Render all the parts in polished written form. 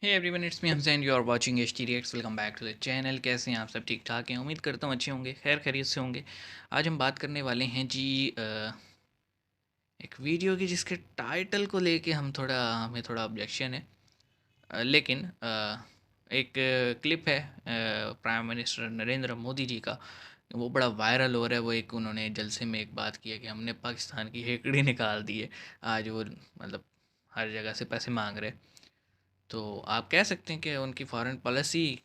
Hey everyone, it's me Hamzain. You are watching H T reacts. Welcome back to the channel. कैसे हैं आप सब? ठीक ठाक हैं? उम्मीद करता हूँ अच्छे होंगे, खैर खैरियत से होंगे। आज हम बात करने वाले हैं जी एक वीडियो की जिसके टाइटल को लेके हमें थोड़ा ऑब्जेक्शन है। लेकिन एक क्लिप है प्राइम मिनिस्टर नरेंद्र मोदी जी का। वो बड़ा वायरल हो रहा है। वो एक उन्होंने जलसे में एक बात की है कि हमने पाकिस्तान की हेकड़ी निकाल दी है। आज वो मतलब हर जगह से पैसे मांग रहे हैं। तो आप कह सकते हैं कि उनकी फॉरेन पॉलिसी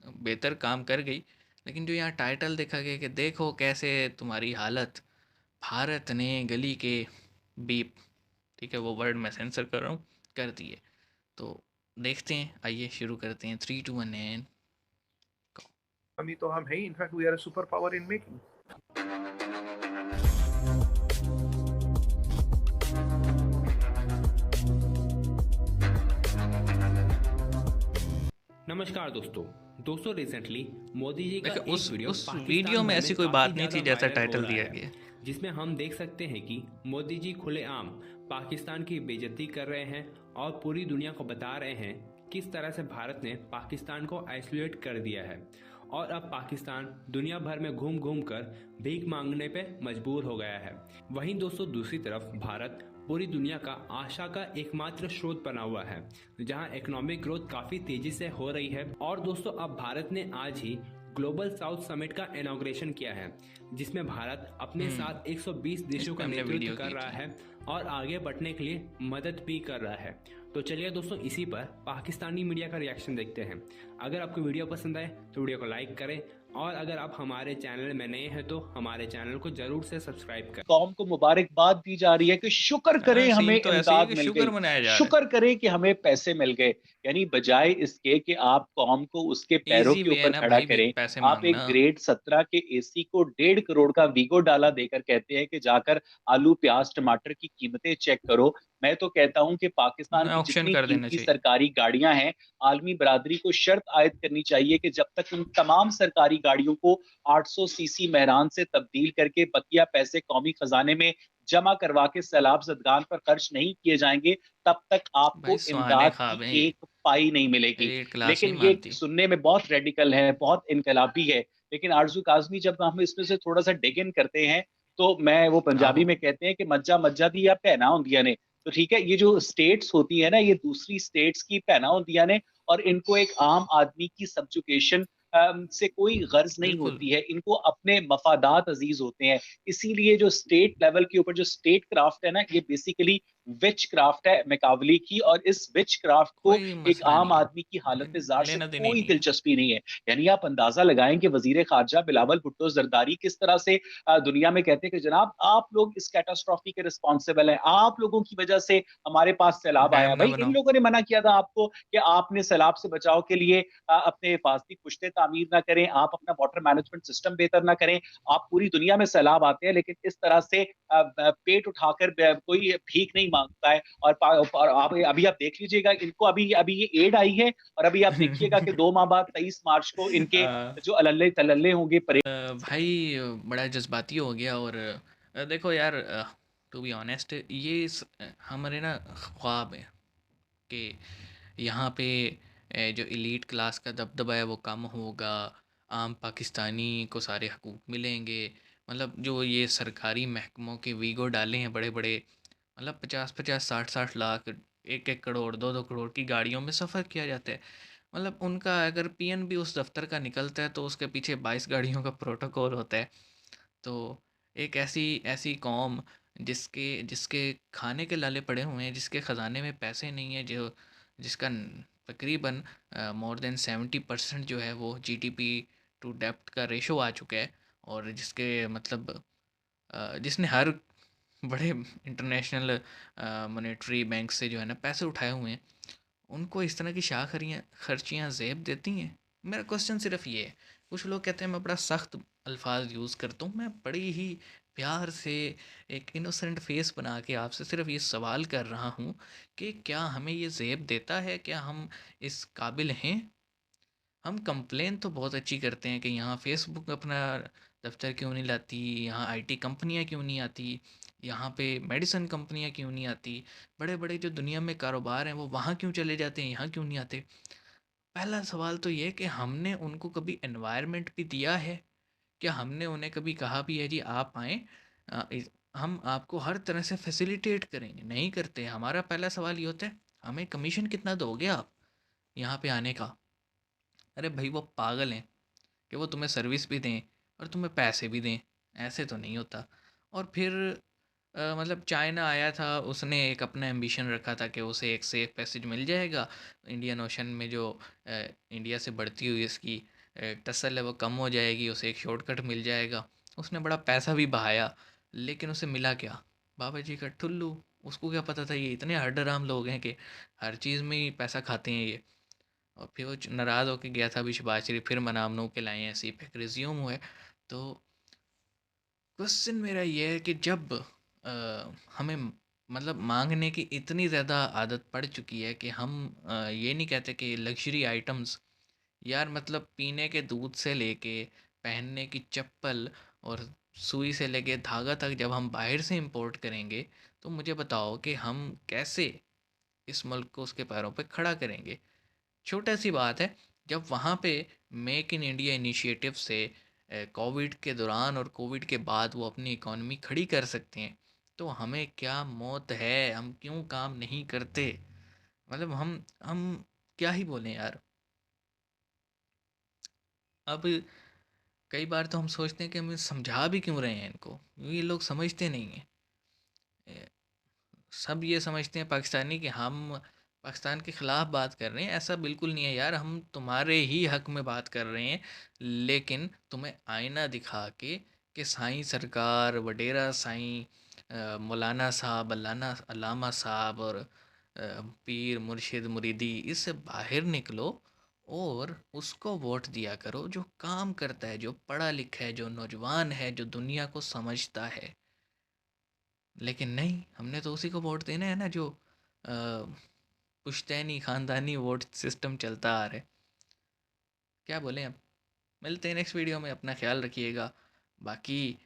बेहतर काम कर गई। लेकिन जो यहाँ टाइटल देखा गया कि देखो कैसे तुम्हारी हालत भारत ने गली के बीप, ठीक है वो वर्ड मैं सेंसर कर रहा हूँ, कर दिए। तो देखते हैं, आइए शुरू करते हैं। 3 2 1 एंड कमी तो हम है ही। In fact we are a super power in making. नमस्कार दोस्तों। रिसेंटली मोदी जी का देखो एक वीडियो उस वीडियो पाकिस्तान में भर ऐसी में कोई काफी बात नहीं ज्यादा थी जैसा वायरल हो टाइटल रहा दिया है, गया। जिसमें हम देख सकते हैं कि मोदी जी खुलेआम पाकिस्तान की बेइज्जती कर रहे हैं और पूरी दुनिया को बता रहे हैं किस तरह से भारत ने पाकिस्तान को आइसोलेट कर दिया है और अब पाकिस्तान दुनिया भर में घूम घूम कर भीख मांगने पे मजबूर हो गया है। वहीं दोस्तों दूसरी तरफ भारत पूरी दुनिया का आशा का एकमात्र स्रोत बना हुआ है, जहां इकोनॉमिक ग्रोथ काफी तेजी से हो रही है। और दोस्तों अब भारत ने आज ही ग्लोबल साउथ समिट का इनॉग्रेशन किया है, जिसमें भारत अपने साथ 120 इस देशों पे का हमने नेतृत्व वीडियो कर की रहा थी। है और आगे बढ़ने के लिए मदद भी कर रहा है। तो चलिए दोस्तों इसी पर पाकिस्तानी मीडिया का रिएक्शन देखते हैं। अगर आपको वीडियो पसंद आए तो वीडियो को लाइक करें और अगर आप हमारे चैनल में नए हैं तो हमारे चैनल को जरूर से सब्सक्राइब करें। कौम को मुबारकबाद दी जा रही है कि शुक्र हाँ, करें हमें सीन तो ऐसे ही है इमदाद कि मिल शुक्र गई। मनाया जा रहा शुक्र करें कि हमें पैसे मिल गए। यानी बजाय इसके कि आप कौम को उसके है। पैरों इजी के वे है ऊपर ना खड़ा भाई, करें, पैसे आप एक मांगना। ग्रेड 17 के एसी को 1.5 करोड़ का वीगो डाला देकर कहते हैं कि जाकर आलू प्याज टमाटर की कीमतें चेक करो। मैं तो कहता हूं कि पाकिस्तान की ऑक्शन जितनी कर देना कीमती चाहिए। सरकारी गाड़ियां हैं, आलमी बरादरी को शर्त आयद करनी चाहिए कि जब तक उन तमाम सरकारी गाड़ियों को 800 सीसी महरान से तब्दील करके बकिया पैसे कौमी खजाने में जमा करवा के सैलाब जदगान पर खर्च नहीं किए जाएंगे, तब तक भाई आपको सुहाने इमदाद की ख्वाब है ये। एक पाई नहीं मिलेगी। एलीट क्लास लेकिन नहीं ये मानती। सुनने में बहुत रेडिकल है, बहुत इनकलाबी है। लेकिन आरजू काजमी जब हम इसमें से थोड़ा सा डिग इन करते हैं, तो मैं वो पंजाबी आहो। में कहते हैं कि मज्जा मज्जा दी या भैना होंदिया ने। तो ठीक है, ये जो स्टेट्स होती है ना, ये दूसरी स्टेट्स की भैना होंदिया ने। और इनको एक आम आदमी की सब्जुकेशन से कोई गर्ज नहीं बिल्कुल। होती है, इनको अपने मफादात अजीज होते हैं। इसीलिए जो स्टेट लेवल के ऊपर जो स्टेट क्राफ्ट है ना, ये बेसिकली विच क्राफ्ट है मैकावली की। और इस विच क्राफ्ट को कोई एक मसला आम नहीं है, आदमी की हालत जार से लेना देना ही कोई नहीं है। दिलचस्पी नहीं है। यानी आप अंदाजा लगाएं कि वजीर खारजा बिलावल भुट्टो जरदारी किस तरह से दुनिया में कहते हैं कि जनाब आप लोग इस कैटास्ट्रॉफी के रिस्पॉन्सिबल हैं, आप लोगों की वजह से हमारे पास सैलाब डैम आया। ना भाई इन बनाओ। लोगों ने मना किया था आपको कि आपने सैलाब से बचाव के लिए अपने हिफाजती पुश्ते तामीर ना करें, आप अपना वाटर मैनेजमेंट सिस्टम बेहतर ना करें। आप पूरी दुनिया में सैलाब आते हैं, लेकिन इस तरह से पेट उठाकर कोई भीख नहीं मांगता है। और आप अभी आप देख लीजिएगा, इनको अभी अभी ये एड आई है। और अभी आप देखिएगा कि 2 माह बाद 23 मार्च को इनके आ, जो अल्ले तल्ले होंगे परेड। भाई बड़ा जज्बाती हो गया। और देखो यार, टू बी ऑनेस्ट हमारे ना ख्वाब है कि यहाँ पे जो इलीट क्लास का दबदबा है वो कम होगा। आम पाकिस्तानी को सारे हकूक़ मिलेंगे। मतलब जो ये सरकारी महकमों के वीगो डाले हैं बड़े बड़े, मतलब 50-50 60-60 लाख, 1-1 करोड़, 2-2 करोड़ की गाड़ियों में सफ़र किया जाता है। मतलब उनका अगर पीएन भी उस दफ्तर का निकलता है तो उसके पीछे 22 गाड़ियों का प्रोटोकॉल होता है। तो एक ऐसी ऐसी कौम जिसके जिसके खाने के लाले पड़े हुए हैं, जिसके ख़जाने में पैसे नहीं है, जो जिसका तकरीबन मोर देन 70% जो है वो जीडीपी टू डेप्थ का रेशो आ चुका है। और जिसके मतलब जिसने हर बड़े इंटरनेशनल मॉनेटरी बैंक से जो है ना पैसे उठाए हुए हैं, उनको इस तरह की शाखरियाँ खर्चियाँ ज़ेब देती हैं। मेरा क्वेश्चन सिर्फ ये है। कुछ लोग कहते हैं मैं बड़ा सख्त अल्फाज यूज़ करता हूँ, मैं बड़ी ही प्यार से एक इनोसेंट फेस बना के आपसे सिर्फ ये सवाल कर रहा हूँ कि क्या हमें ये ज़ेब देता है? क्या हम इस काबिल हैं? हम कंप्लेन तो बहुत अच्छी करते हैं कि यहाँ फेसबुक अपना दफ्तर क्यों नहीं लाती, यहाँ आईटी कंपनियाँ क्यों नहीं आती, यहाँ पे मेडिसिन कंपनियाँ क्यों नहीं आती? बड़े बड़े जो दुनिया में कारोबार हैं वो वहाँ क्यों चले जाते हैं, यहाँ क्यों नहीं आते? पहला सवाल तो ये कि हमने उनको कभी एनवायरनमेंट भी दिया है? क्या हमने उन्हें कभी कहा भी है जी आप आएँ, हम आपको हर तरह से फैसिलिटेट करेंगे? नहीं करते। हमारा पहला सवाल ये होता है हमें कमीशन कितना दोगे आप यहाँ पे आने का? अरे भाई वो पागल हैं कि वो तुम्हें सर्विस भी दें और तुम्हें पैसे भी दें, ऐसे तो नहीं होता। और फिर मतलब चाइना आया था, उसने एक अपना एम्बिशन रखा था कि उसे एक सेफ पैसेज मिल जाएगा इंडियन ओशन में, जो इंडिया से बढ़ती हुई इसकी टसल है वो कम हो जाएगी, उसे एक शॉर्टकट मिल जाएगा। उसने बड़ा पैसा भी बहाया, लेकिन उसे मिला क्या? बाबा जी का ठुल्लू। उसको क्या पता था ये इतने हरडराम लोग हैं कि हर चीज़ में ही पैसा खाते हैं ये। और फिर वो नाराज़ होके गया था विशवासरी, फिर मनामनों के लाए ऐसे ही फिर रिज्यूम हुए। तो क्वेश्चन मेरा ये है कि जब हमें मतलब मांगने की इतनी ज़्यादा आदत पड़ चुकी है कि हम ये नहीं कहते कि लग्जरी आइटम्स, यार मतलब पीने के दूध से लेके पहनने की चप्पल और सुई से लेके धागा तक जब हम बाहर से इंपोर्ट करेंगे, तो मुझे बताओ कि हम कैसे इस मुल्क को उसके पैरों पे खड़ा करेंगे? छोटा सी बात है, जब वहाँ पे मेक इन इंडिया इनिशिएटिव से कोविड के दौरान और कोविड के बाद वो अपनी इकॉनमी खड़ी कर सकते हैं, तो हमें क्या मौत है, हम क्यों काम नहीं करते? मतलब हम क्या ही बोलें यार। अब कई बार तो हम सोचते हैं कि हम समझा भी क्यों रहे हैं इनको, ये लोग समझते नहीं हैं। ए, सब ये समझते हैं पाकिस्तानी कि हम पाकिस्तान के ख़िलाफ़ बात कर रहे हैं, ऐसा बिल्कुल नहीं है यार, हम तुम्हारे ही हक़ में बात कर रहे हैं। लेकिन तुम्हें आईना दिखा के कि साईं सरकार, वडेरा साईं, मौलाना साहब, अल्लाना अल्लामा साहब और पीर मुर्शिद मुरीदी, इससे बाहर निकलो और उसको वोट दिया करो जो काम करता है, जो पढ़ा लिखा है, जो नौजवान है, जो दुनिया को समझता है। लेकिन नहीं, हमने तो उसी को वोट देना है ना जो पुश्तैनी ख़ानदानी वोट सिस्टम चलता आ रहा है। क्या बोलें अब? मिलते हैं नेक्स्ट वीडियो में, अपना ख्याल रखिएगा। बाकी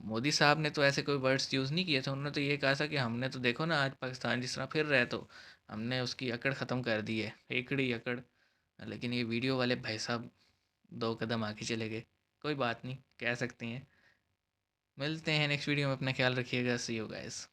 मोदी साहब ने तो ऐसे कोई वर्ड्स यूज़ नहीं किए थे, उन्होंने तो ये कहा था कि हमने तो देखो ना आज पाकिस्तान जिस तरह फिर रहा है, तो हमने उसकी अकड़ ख़त्म कर दी है, एकड़ी अकड़। लेकिन ये वीडियो वाले भाई साहब 2 कदम आगे चले गए। कोई बात नहीं, कह सकते हैं। मिलते हैं नेक्स्ट वीडियो में, अपना ख्याल रखिएगा। सी यू गाइस।